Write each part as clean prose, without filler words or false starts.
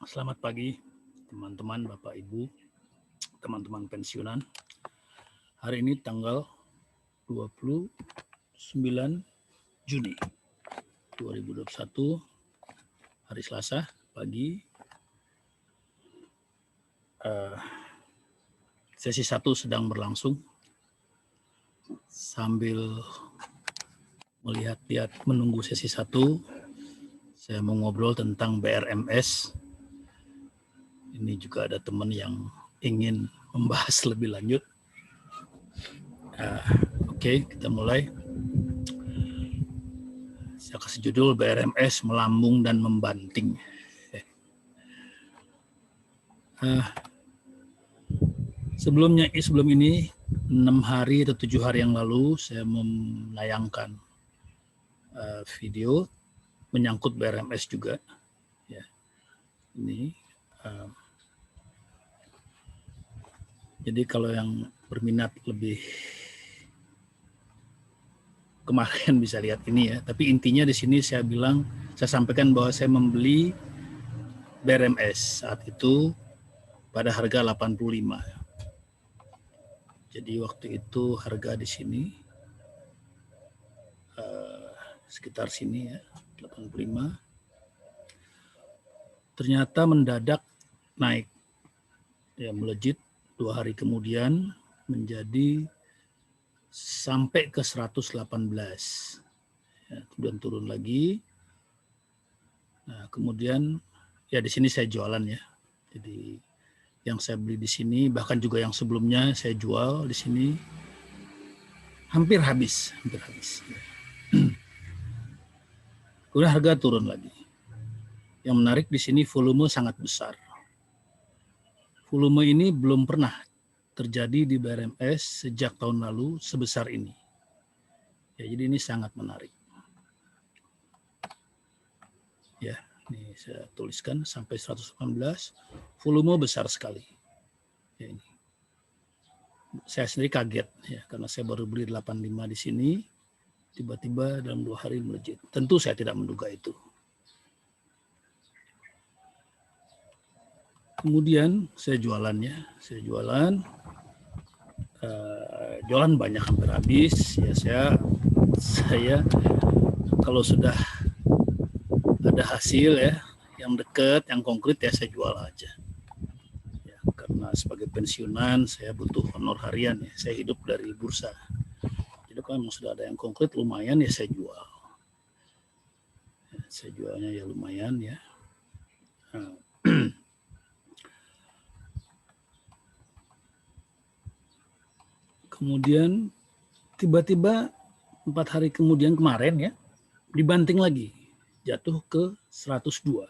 Selamat pagi teman-teman, Bapak Ibu, teman-teman pensiunan. Hari ini tanggal 29 Juni 2021, hari Selasa pagi. Sesi 1 sedang berlangsung. Sambil melihat-lihat menunggu sesi 1, saya mau ngobrol tentang BRMS. Ini juga ada teman yang ingin membahas lebih lanjut. Oke, kita mulai. Saya kasih judul BRMS melambung dan membanting. Sebelum ini 6 hari atau 7 hari yang lalu saya menayangkan video menyangkut BRMS juga. Ya, ini. Jadi kalau yang berminat lebih kemarin bisa lihat ini ya. Tapi intinya di sini saya sampaikan bahwa saya membeli BRMS saat itu pada harga 85. Jadi waktu itu harga di sini sekitar sini ya, 85. Ternyata mendadak naik, ya melejit 2 hari kemudian menjadi sampai ke 118. Ya, kemudian turun lagi. Nah, kemudian ya di sini saya jualan ya. Jadi yang saya beli di sini, bahkan juga yang sebelumnya saya jual di sini hampir habis. Kemudian harga turun lagi. Yang menarik di sini volume sangat besar. Volume ini belum pernah terjadi di BRMS sejak tahun lalu sebesar ini. Ya, jadi ini sangat menarik. Ya, ini saya tuliskan sampai 118, volume besar sekali. Ya, ini. Saya sendiri kaget ya, karena saya baru beli 85 di sini, tiba-tiba dalam 2 hari melejit. Tentu saya tidak menduga itu. Kemudian saya jualannya, jualan banyak hampir habis. Ya saya kalau sudah ada hasil ya, yang dekat, yang konkret ya saya jual aja. Ya, karena sebagai pensiunan saya butuh honor harian ya, saya hidup dari bursa. Jadi kalau memang sudah ada yang konkret lumayan ya saya jual. Ya, saya jualnya ya lumayan ya. Kemudian tiba-tiba 4 hari kemudian kemarin ya, dibanting lagi, jatuh ke 102.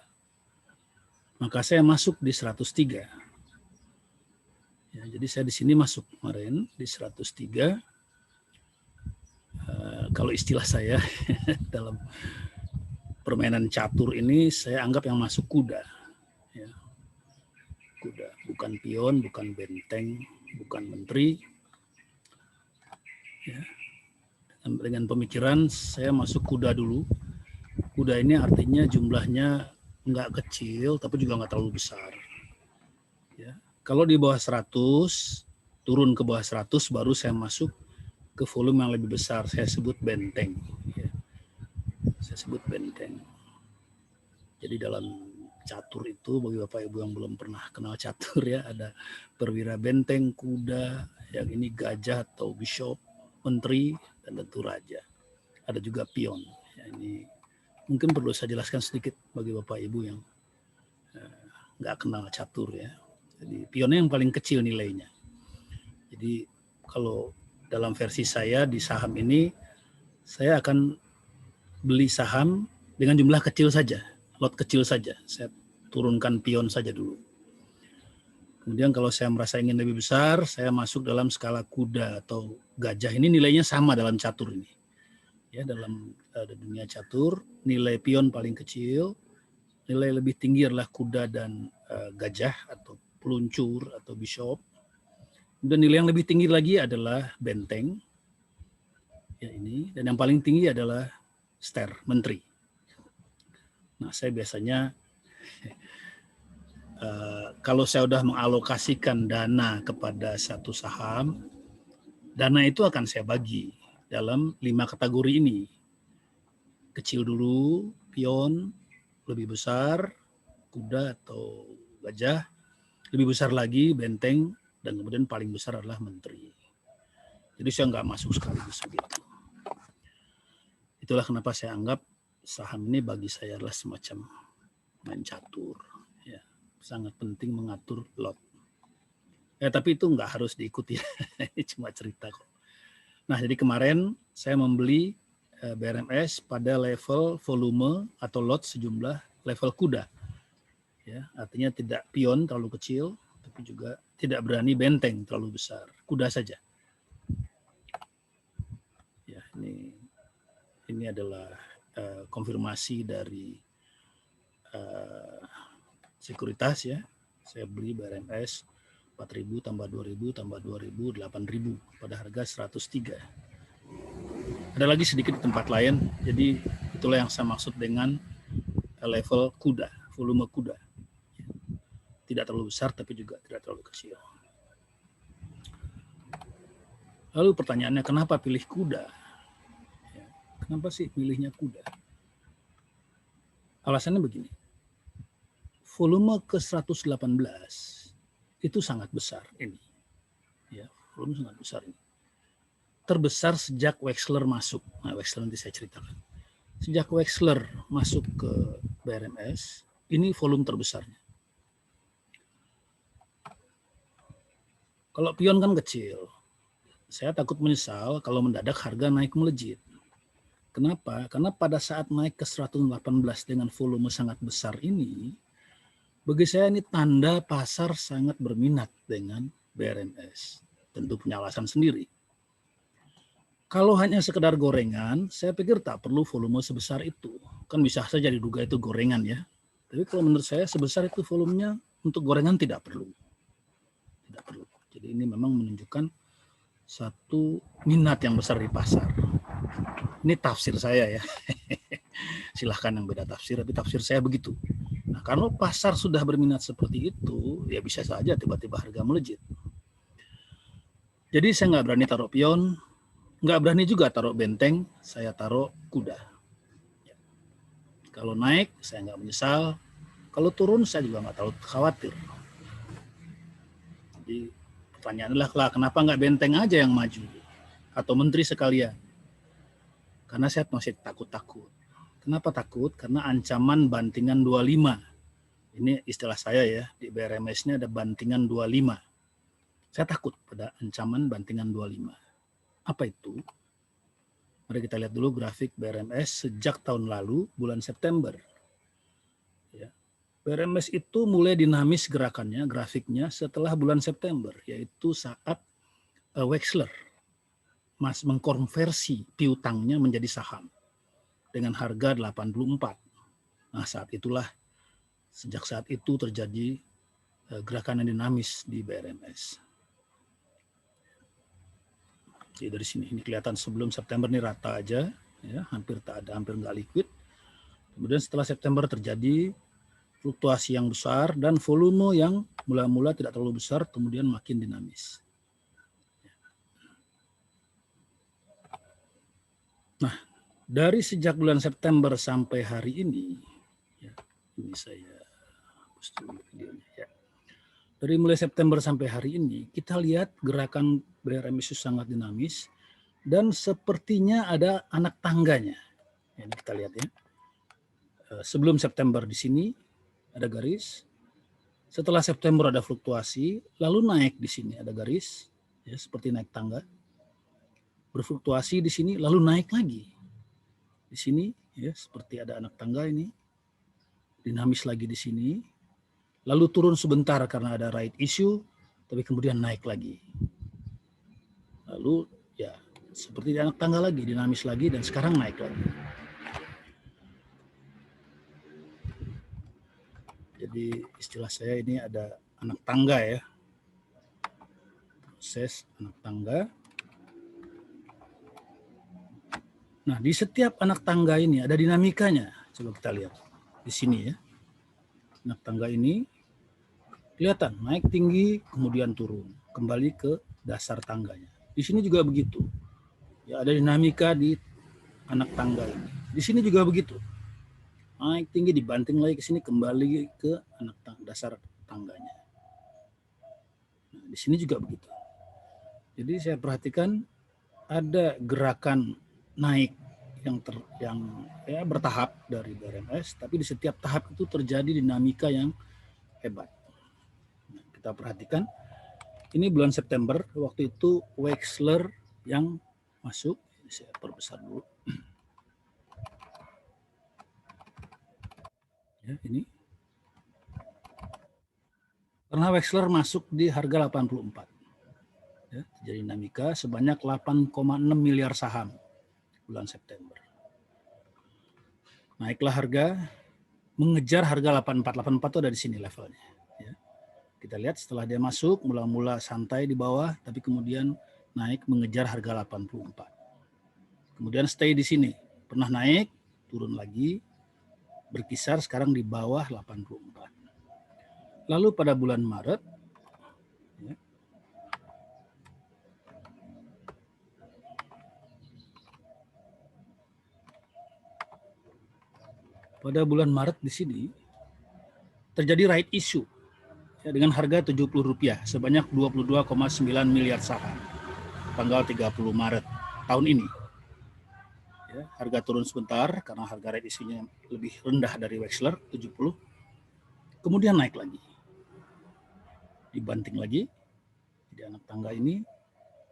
Maka saya masuk di 103. Ya, jadi saya di sini masuk kemarin di 103. Kalau istilah saya dalam permainan catur ini, saya anggap yang masuk kuda. Ya. Kuda, bukan pion, bukan benteng, bukan menteri. Ya. Dengan pemikiran saya masuk kuda dulu. Kuda ini artinya jumlahnya nggak kecil, tapi juga nggak terlalu besar. Ya. Kalau di bawah 100, turun ke bawah 100, baru saya masuk ke volume yang lebih besar. Saya sebut benteng. Ya. Saya sebut benteng. Jadi dalam catur itu, bagi Bapak Ibu yang belum pernah kenal catur ya, ada perwira benteng, kuda, yang ini gajah atau bishop, menteri, dan tentu raja. Ada juga pion. Ya, ini mungkin perlu saya jelaskan sedikit bagi Bapak Ibu yang nggak kenal catur ya. Jadi pionnya yang paling kecil nilainya. Jadi kalau dalam versi saya di saham ini, saya akan beli saham dengan jumlah kecil saja, lot kecil saja. Saya turunkan pion saja dulu. Kemudian kalau saya merasa ingin lebih besar, saya masuk dalam skala kuda atau gajah. Ini nilainya sama dalam catur ini. Ya, dalam dunia catur, nilai pion paling kecil, nilai lebih tinggi adalah kuda dan gajah atau peluncur atau bishop. Dan nilai yang lebih tinggi lagi adalah benteng. Ya, ini, dan yang paling tinggi adalah ster, menteri. Nah, saya biasanya kalau saya sudah mengalokasikan dana kepada satu saham, dana itu akan saya bagi dalam 5 kategori ini. Kecil dulu, pion, lebih besar, kuda atau gajah, lebih besar lagi benteng, dan kemudian paling besar adalah menteri. Jadi saya nggak masuk sekaligus begitu. Itulah kenapa saya anggap saham ini bagi saya adalah semacam main catur. Ya, sangat penting mengatur lot. Tapi itu nggak harus diikuti, cuma cerita kok. Nah, jadi kemarin saya membeli BRMS pada level volume atau lot sejumlah level kuda. Ya, artinya tidak pion terlalu kecil, tapi juga tidak berani benteng terlalu besar. Kuda saja. Ya, ini adalah konfirmasi dari sekuritas ya. Saya beli BRMS 4.000 tambah 2.000 tambah 2.000 8.000 pada harga 103. Ada lagi sedikit di tempat lain. Jadi itulah yang saya maksud dengan level kuda, volume kuda. Tidak terlalu besar tapi juga tidak terlalu kecil. Lalu pertanyaannya, kenapa pilih kuda? Kenapa sih pilihnya kuda? Alasannya begini. Volume ke 118 itu sangat besar ini. Ya, volume sangat besar ini. Terbesar sejak Wexler masuk. Nah, Wexler nanti saya ceritakan. Sejak Wexler masuk ke BRMS, ini volume terbesarnya. Kalau pion kan kecil. Saya takut menyesal kalau mendadak harga naik melejit. Kenapa? Karena pada saat naik ke 118 dengan volume sangat besar ini, bagi saya ini tanda pasar sangat berminat dengan BRMS. Tentu punya alasan sendiri. Kalau hanya sekedar gorengan, saya pikir tak perlu volume sebesar itu. Kan bisa saja diduga itu gorengan ya. Tapi kalau menurut saya sebesar itu volumenya untuk gorengan tidak perlu. Tidak perlu. Jadi ini memang menunjukkan satu minat yang besar di pasar. Ini tafsir saya ya. Silahkan yang beda tafsir, tapi tafsir saya begitu. Nah, kalau pasar sudah berminat seperti itu, ya bisa saja tiba-tiba harga melejit. Jadi saya nggak berani taruh pion, nggak berani juga taruh benteng, saya taruh kuda. Ya. Kalau naik, saya nggak menyesal. Kalau turun, saya juga nggak terlalu khawatir. Jadi pertanyaan adalah, kenapa nggak benteng aja yang maju? Atau menteri sekalian? Karena saya masih takut-takut. Kenapa takut? Karena ancaman bantingan 25. Ini istilah saya ya, di BRMS-nya ada bantingan 25. Saya takut pada ancaman bantingan 25. Apa itu? Mari kita lihat dulu grafik BRMS sejak tahun lalu, bulan September. Ya. BRMS itu mulai dinamis gerakannya, grafiknya setelah bulan September, yaitu saat Wexler mengkonversi piutangnya menjadi saham dengan harga 84. Nah, sejak saat itu terjadi gerakan yang dinamis di BRMS. Jadi dari sini ini kelihatan sebelum September ini rata aja, ya, hampir tak ada, hampir nggak liquid. Kemudian setelah September terjadi fluktuasi yang besar dan volume yang mula-mula tidak terlalu besar, kemudian makin dinamis. Nah, dari sejak bulan September sampai hari ini, ya, ini saya hapus dulu videonya ya. Dari mulai September sampai hari ini, kita lihat gerakan BRMS sangat dinamis dan sepertinya ada anak tangganya. Ini kita lihat ya. Sebelum September di sini ada garis. Setelah September ada fluktuasi, lalu naik di sini ada garis, ya seperti naik tangga. Berfluktuasi di sini, lalu naik lagi. Di sini, ya seperti ada anak tangga ini, dinamis lagi di sini, lalu turun sebentar karena ada right issue, tapi kemudian naik lagi. Lalu ya seperti di anak tangga lagi, dinamis lagi, dan sekarang naik lagi. Jadi istilah saya ini ada anak tangga ya, proses anak tangga. Nah, di setiap anak tangga ini ada dinamikanya. Coba kita lihat di sini ya. Anak tangga ini Kelihatan naik tinggi kemudian turun kembali ke dasar tangganya. Di sini juga begitu. Ya, ada dinamika di anak tangga ini. Di sini juga begitu. Naik tinggi dibanting lagi ke sini kembali ke dasar tangganya. Nah, di sini juga begitu. Jadi saya perhatikan ada gerakan naik yang ya bertahap dari BRMS, tapi di setiap tahap itu terjadi dinamika yang hebat. Nah, kita perhatikan ini bulan September, waktu itu Wexler yang masuk. Saya perbesar dulu. Ya, ini. Karena Wexler masuk di harga 84. Ya, jadi dinamika sebanyak 8,6 miliar saham bulan September. Naiklah harga, mengejar harga 84. 84 itu ada di sini levelnya. Ya. Kita lihat setelah dia masuk, mula-mula santai di bawah, tapi kemudian naik mengejar harga 84. Kemudian stay di sini. Pernah naik, turun lagi, berkisar sekarang di bawah 84. Lalu pada bulan Maret, ya, pada bulan Maret di sini terjadi right issue ya, dengan harga Rp70 sebanyak 22,9 miliar saham tanggal 30 Maret tahun ini. Ya, harga turun sebentar karena harga right issue-nya lebih rendah dari Wexler 70. Kemudian naik lagi. Dibanting lagi di anak tangga ini,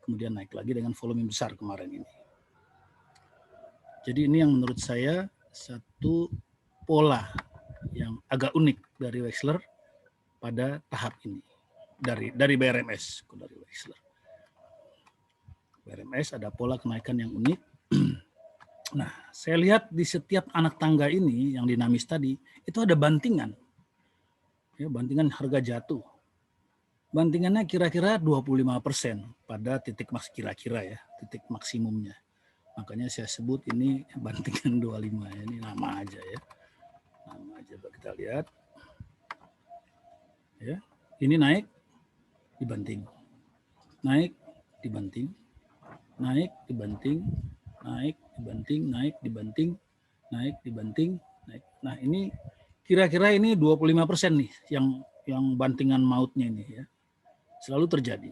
kemudian naik lagi dengan volume besar kemarin ini. Jadi ini yang menurut saya satu pola yang agak unik dari Wexler pada tahap ini. Dari BRMS, dari Wexler. BRMS ada pola kenaikan yang unik. Nah, saya lihat di setiap anak tangga ini yang dinamis tadi, itu ada bantingan. Ya, bantingan harga jatuh. Bantingannya kira-kira 25% pada titik kira-kira ya, titik maksimumnya. Makanya saya sebut ini bantingan 25 ya, ini nama aja ya. Nama aja kita lihat. Ya, ini naik dibanting. Naik dibanting. Naik dibanting, naik dibanting, naik dibanting, naik dibanting, naik. Nah, ini kira-kira ini 25% nih yang bantingan mautnya ini ya. Selalu terjadi.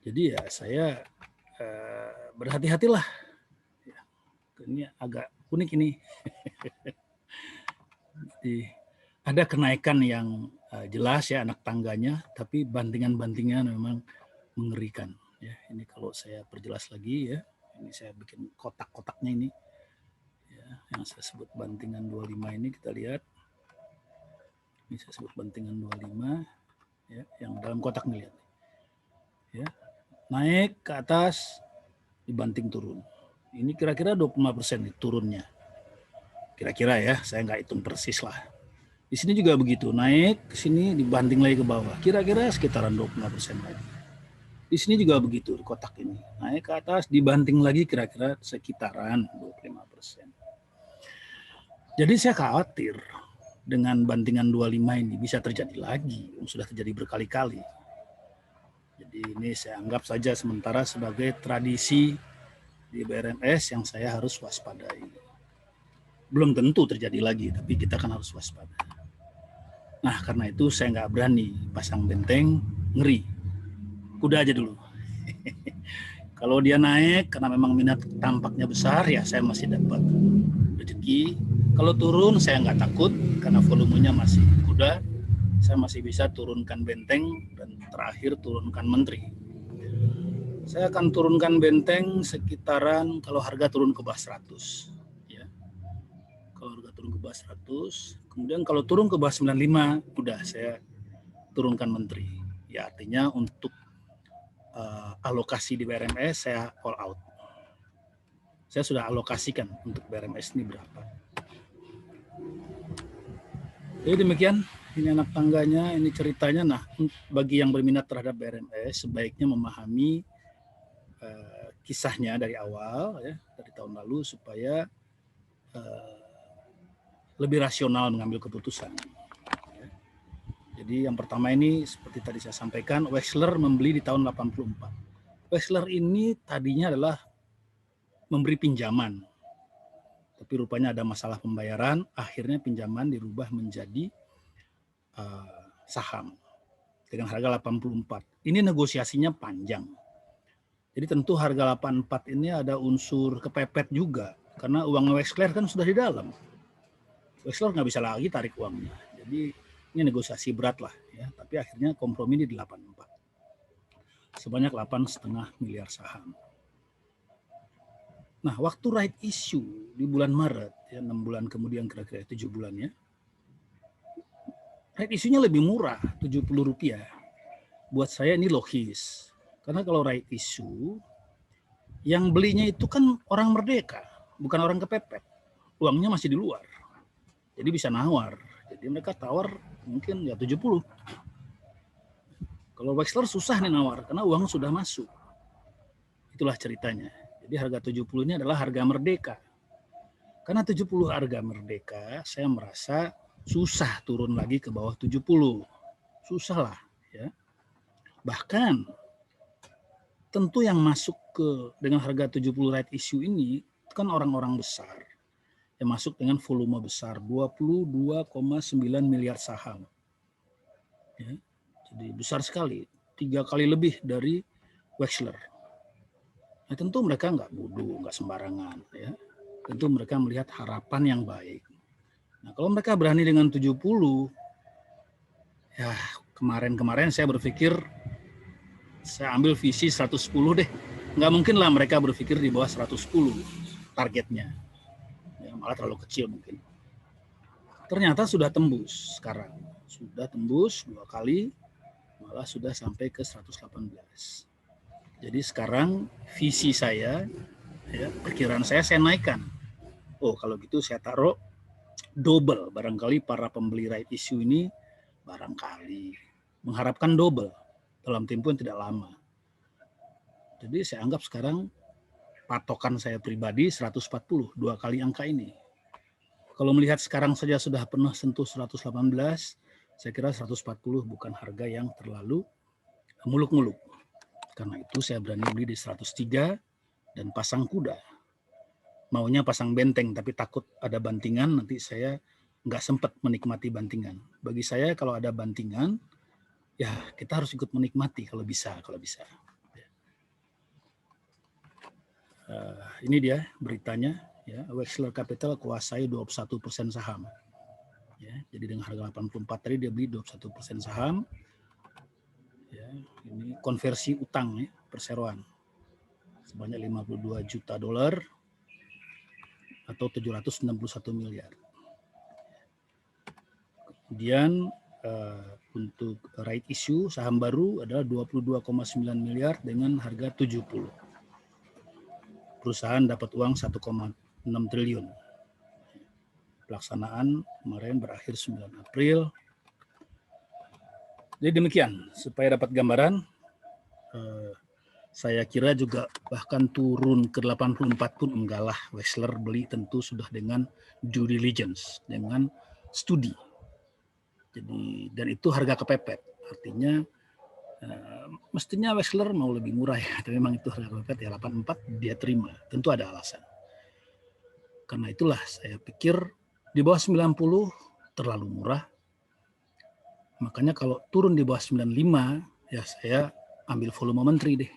Jadi ya saya berhati-hatilah. Ini agak unik ini. Jadi, ada kenaikan yang jelas ya anak tangganya, tapi bantingan-bantingan memang mengerikan. Ya, ini kalau saya perjelas lagi ya, ini saya bikin kotak-kotaknya ini, ya, yang saya sebut bantingan 25 ini kita lihat. Ini saya sebut bantingan 25, ya, yang dalam kotak nih lihat. Ya, naik ke atas, dibanting turun. Ini kira-kira 25% nih turunnya. Kira-kira ya, saya nggak hitung persis lah. Di sini juga begitu, naik ke sini dibanting lagi ke bawah. Kira-kira sekitaran 25% lagi. Di sini juga begitu, di kotak ini. Naik ke atas, dibanting lagi kira-kira sekitaran 25%. Jadi saya khawatir dengan bantingan 25 ini bisa terjadi lagi. Sudah terjadi berkali-kali. Jadi ini saya anggap saja sementara sebagai tradisi di BRMS yang saya harus waspadai. Belum tentu terjadi lagi, tapi kita kan harus waspada. Nah, karena itu saya nggak berani pasang benteng, ngeri. Kuda aja dulu. Kalau dia naik karena memang minat tampaknya besar, ya saya masih dapat rezeki. Kalau turun saya nggak takut karena volumenya masih kuda. Saya masih bisa turunkan benteng dan terakhir turunkan menteri. Saya akan turunkan benteng sekitaran kalau harga turun ke bawah 100. Ya. Kalau harga turun ke bawah 100, kemudian kalau turun ke bawah 95, udah saya turunkan menteri. Ya artinya untuk alokasi di BRMS saya all out. Saya sudah alokasikan untuk BRMS ini berapa. Jadi demikian, ini anak tangganya, ini ceritanya. Nah, bagi yang berminat terhadap BRMS, sebaiknya memahami kisahnya dari awal, ya, dari tahun lalu, supaya lebih rasional mengambil keputusan. Jadi yang pertama ini seperti tadi saya sampaikan, Wexler membeli di tahun 84. Wexler ini tadinya adalah memberi pinjaman, tapi rupanya ada masalah pembayaran, akhirnya pinjaman dirubah menjadi saham dengan harga 84. Ini negosiasinya panjang. Jadi tentu harga 84 ini ada unsur kepepet juga, karena uang Wexler kan sudah di dalam. Wexler nggak bisa lagi tarik uangnya. Jadi ini negosiasi berat lah ya, tapi akhirnya kompromi di 84. Sebanyak 8,5 miliar saham. Nah, waktu right issue di bulan Maret, ya 6 bulan kemudian kira-kira 7 bulan ya, right issue-nya lebih murah, Rp70. Buat saya ini logis. Karena kalau right issue, yang belinya itu kan orang merdeka, bukan orang kepepet. Uangnya masih di luar. Jadi bisa nawar. Jadi mereka tawar mungkin ya 70. Kalau Wexler susah nih nawar, karena uang sudah masuk. Itulah ceritanya. Jadi harga 70 ini adalah harga merdeka. Karena 70 harga merdeka, saya merasa susah turun lagi ke bawah 70. Susah lah ya. Bahkan tentu yang masuk dengan harga 70 right issue ini kan orang-orang besar. Yang masuk dengan volume besar, 22,9 miliar saham. Ya, jadi besar sekali, 3 kali lebih dari Wexler. Nah, tentu mereka nggak bodoh, nggak sembarangan. Ya. Tentu mereka melihat harapan yang baik. Nah, kalau mereka berani dengan 70, ya kemarin saya berpikir, saya ambil visi 110 deh. Nggak mungkin lah mereka berpikir di bawah 110 targetnya. Ya, malah terlalu kecil mungkin. Ternyata sudah tembus sekarang. Sudah tembus 2 kali, malah sudah sampai ke 118. Jadi sekarang visi saya, ya, perkiraan saya naikkan. Oh, kalau gitu saya taruh double. Barangkali para pembeli right issue ini barangkali mengharapkan double dalam tempo yang tidak lama. Jadi saya anggap sekarang patokan saya pribadi 140, 2 kali angka ini. Kalau melihat sekarang saja sudah pernah sentuh 118, saya kira 140 bukan harga yang terlalu muluk-muluk. Karena itu saya berani beli di 103 dan pasang kuda. Maunya pasang benteng, tapi takut ada bantingan, nanti saya nggak sempat menikmati bantingan. Bagi saya kalau ada bantingan, ya kita harus ikut menikmati kalau bisa. Ini dia beritanya, ya, Wexler Capital kuasai 21% saham. Ya, jadi dengan harga 84 tadi dia beli 21% saham. Ya, ini konversi utang ya, perseroan sebanyak 52 juta dolar atau 761 miliar. Kemudian untuk right issue saham baru adalah 22,9 miliar dengan harga 70. Perusahaan dapat uang 1,6 triliun. Pelaksanaan kemarin berakhir 9 April. Jadi demikian, supaya dapat gambaran, saya kira juga bahkan turun ke 84 pun enggak lah. Wexler beli tentu sudah dengan due diligence, dengan studi. Jadi, dan itu harga kepepet. Artinya mestinya Wexler mau lebih murah ya, tapi memang itu harga kepepet ya 84 dia terima. Tentu ada alasan. Karena itulah saya pikir di bawah 90 terlalu murah. Makanya kalau turun di bawah 95 ya saya ambil volume menteri deh.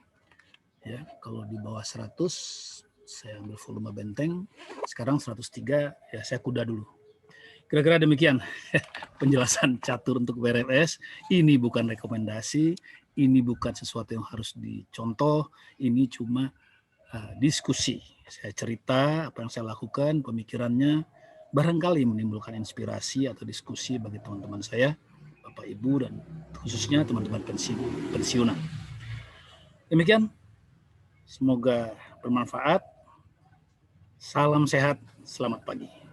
Ya, kalau di bawah 100 saya ambil volume benteng. Sekarang 103 ya saya kuda dulu. Kira-kira demikian penjelasan catur untuk WRFS. Ini bukan rekomendasi, ini bukan sesuatu yang harus dicontoh, ini cuma diskusi. Saya cerita apa yang saya lakukan, pemikirannya barangkali menimbulkan inspirasi atau diskusi bagi teman-teman saya, Bapak Ibu dan khususnya teman-teman pensiunan. Demikian, semoga bermanfaat. Salam sehat, selamat pagi.